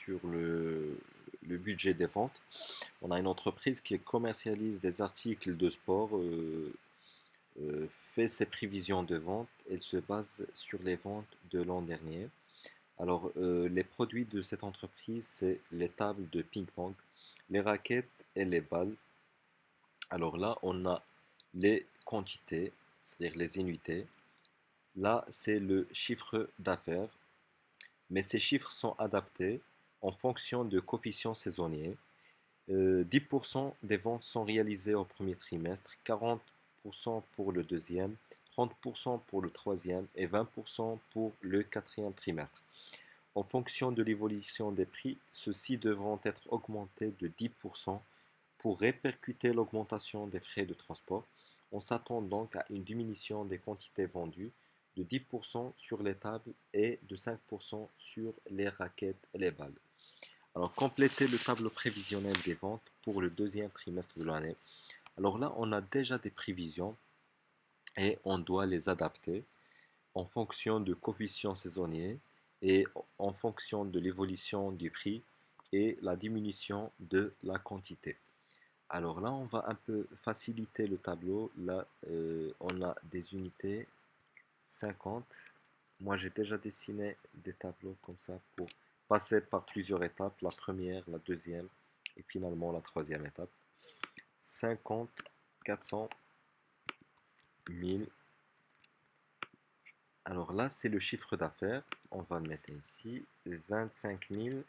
sur le budget des ventes. On a une entreprise qui commercialise des articles de sport, fait ses prévisions de vente. Elle se base sur les ventes de l'an dernier. Alors, les produits de cette entreprise, c'est les tables de ping-pong, les raquettes et les balles. Alors là, on a les quantités, c'est-à-dire les unités. Là, c'est le chiffre d'affaires, mais ces chiffres sont adaptés en fonction de coefficients saisonniers. 10% des ventes sont réalisées au premier trimestre, 40% pour le deuxième, 30% pour le troisième et 20% pour le quatrième trimestre. En fonction de l'évolution des prix, ceux-ci devront être augmentés de 10% pour répercuter l'augmentation des frais de transport. On s'attend donc à une diminution des quantités vendues de 10% sur les tables et de 5% sur les raquettes et les balles. Alors, compléter le tableau prévisionnel des ventes pour le deuxième trimestre de l'année. Alors là, on a déjà des prévisions et on doit les adapter en fonction de coefficients saisonniers et en fonction de l'évolution du prix et la diminution de la quantité. Alors là, on va un peu faciliter le tableau. Là, on a des unités 50. Moi, j'ai déjà dessiné des tableaux comme ça pour passer par plusieurs étapes. La première, la deuxième et finalement la troisième étape. 50, 400, 1000. Alors là, c'est le chiffre d'affaires. On va le mettre ici. 25 000,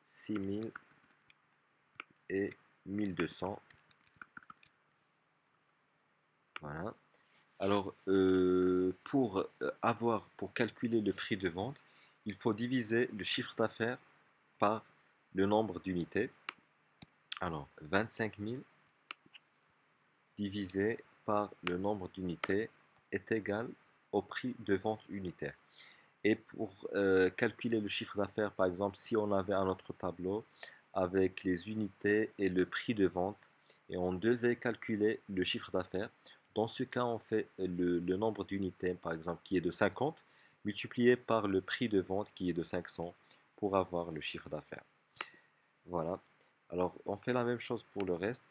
6 000 et 1200. Voilà. Alors, pour calculer le prix de vente, il faut diviser le chiffre d'affaires par le nombre d'unités. Alors, 25 000 divisé par le nombre d'unités est égal au prix de vente unitaire. Et pour calculer le chiffre d'affaires, par exemple, si on avait un autre tableau avec les unités et le prix de vente, et on devait calculer le chiffre d'affaires, dans ce cas, on fait le nombre d'unités, par exemple, qui est de 50, multiplié par le prix de vente qui est de 500 pour avoir le chiffre d'affaires. Voilà. Alors, on fait la même chose pour le reste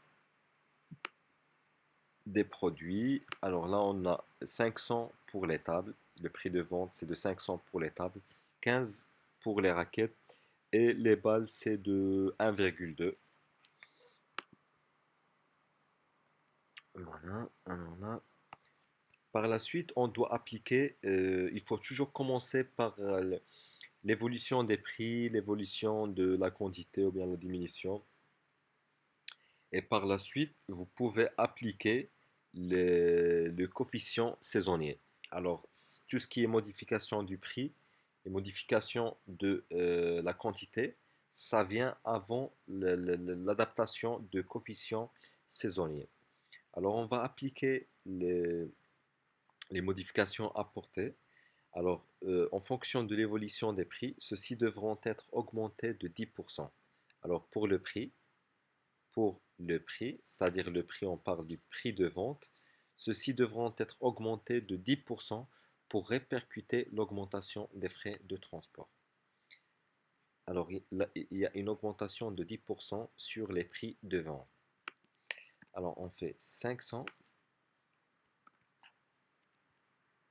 des produits. Alors là, on a 500 pour les tables. Le prix de vente, c'est de 500 pour les tables, 15 pour les raquettes et les balles, c'est de 1,2. Voilà, alors là. Par la suite, on doit appliquer, il faut toujours commencer par l'évolution des prix, l'évolution de la quantité ou bien la diminution. Et par la suite, vous pouvez appliquer le coefficient saisonnier. Alors, tout ce qui est modification du prix et modification de la quantité, ça vient avant l'adaptation de coefficient saisonnier. Alors, on va appliquer les modifications apportées. Alors, en fonction de l'évolution des prix, ceux-ci devront être augmentés de 10%. Alors, pour le prix, c'est-à-dire le prix, on parle du prix de vente, ceux-ci devront être augmentés de 10% pour répercuter l'augmentation des frais de transport. Alors, il y a une augmentation de 10% sur les prix de vente. Alors, on fait 500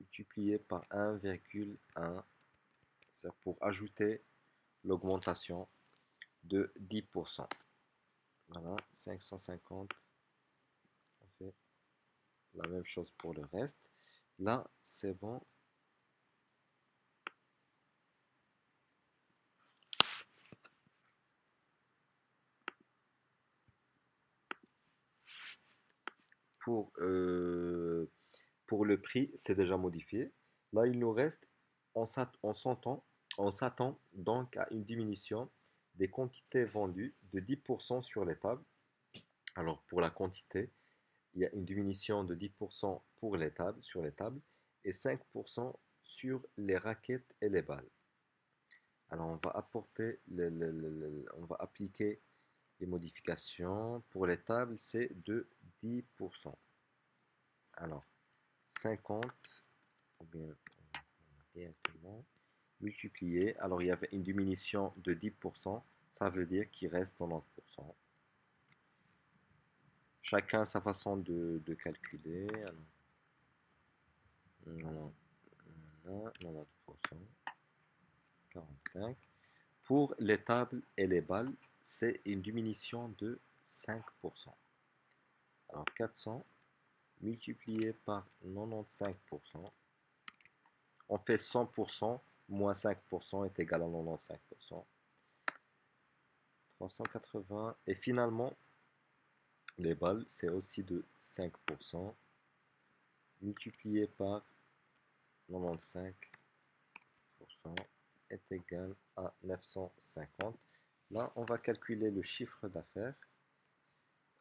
multiplié par 1,1 pour ajouter l'augmentation de 10%. Voilà, 550. On fait la même chose pour le reste. Là, c'est bon. Pour, euh, pour le prix, c'est déjà modifié. Là, il nous reste, on s'attend donc à une diminution des quantités vendues de 10% sur les tables. Alors, pour la quantité, il y a une diminution de 10% pour les tables, sur les tables et 5% sur les raquettes et les balles. Alors, on va appliquer les modifications. Pour les tables, c'est de 10%. Alors, 50, ou bien directement, multiplié. Alors, il y avait une diminution de 10%. Ça veut dire qu'il reste 90%. Chacun sa façon de calculer. Alors, 90%, 45. Pour les tables et les balles, c'est une diminution de 5%. Alors 400 multiplié par 95%, on fait 100%, moins 5% est égal à 95%. 380, et finalement, les balles, c'est aussi de 5%, multiplié par 95% est égal à 950. Là, on va calculer le chiffre d'affaires.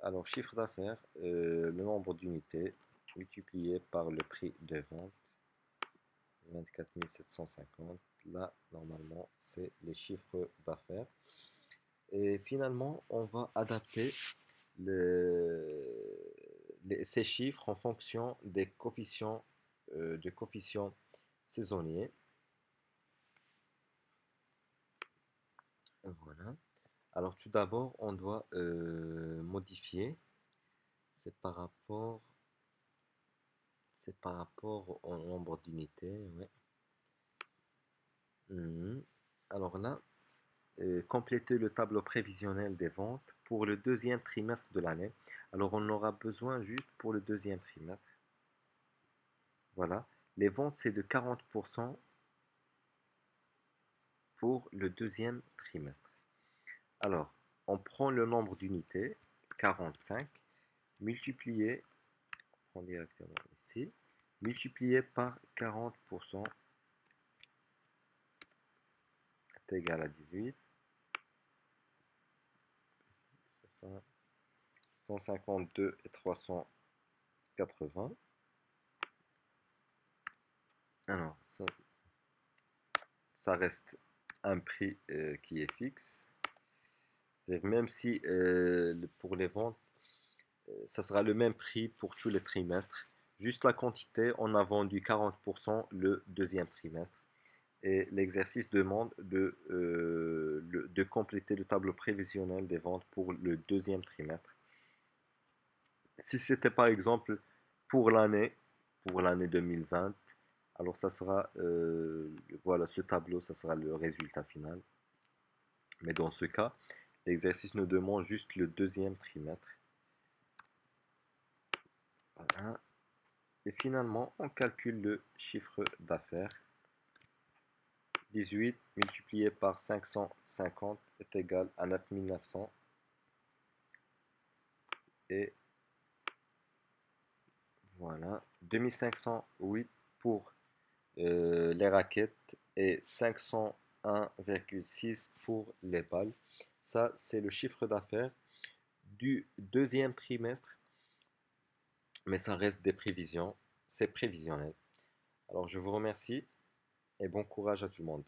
Alors, chiffre d'affaires, le nombre d'unités multiplié par le prix de vente, 24 750. Là, normalement, c'est les chiffres d'affaires. Et finalement, on va adapter ces chiffres en fonction des coefficients saisonniers. Voilà. Alors, tout d'abord, on doit modifier. C'est par rapport au nombre d'unités. Ouais. Alors là, compléter le tableau prévisionnel des ventes pour le deuxième trimestre de l'année. Alors, on aura besoin juste pour le deuxième trimestre. Voilà. Les ventes, c'est de 40% pour le deuxième trimestre. Alors, on prend le nombre d'unités, 45, multiplié, on prend directement ici, multiplié par 40% est égal à 18. 152 et 380. Alors, ça reste un prix qui est fixe. Même si pour les ventes, ça sera le même prix pour tous les trimestres. Juste la quantité, on a vendu 40% le deuxième trimestre. Et l'exercice demande de compléter le tableau prévisionnel des ventes pour le deuxième trimestre. Si c'était par exemple pour l'année 2020, alors ça sera, voilà, ce tableau, ça sera le résultat final. Mais dans ce cas, l'exercice nous demande juste le deuxième trimestre. Voilà. Et finalement, on calcule le chiffre d'affaires. 18 multiplié par 550 est égal à 9900. Et voilà, 2508 pour les raquettes et 501,6 pour les balles. Ça, c'est le chiffre d'affaires du deuxième trimestre, mais ça reste des prévisions, c'est prévisionnel. Alors, je vous remercie et bon courage à tout le monde.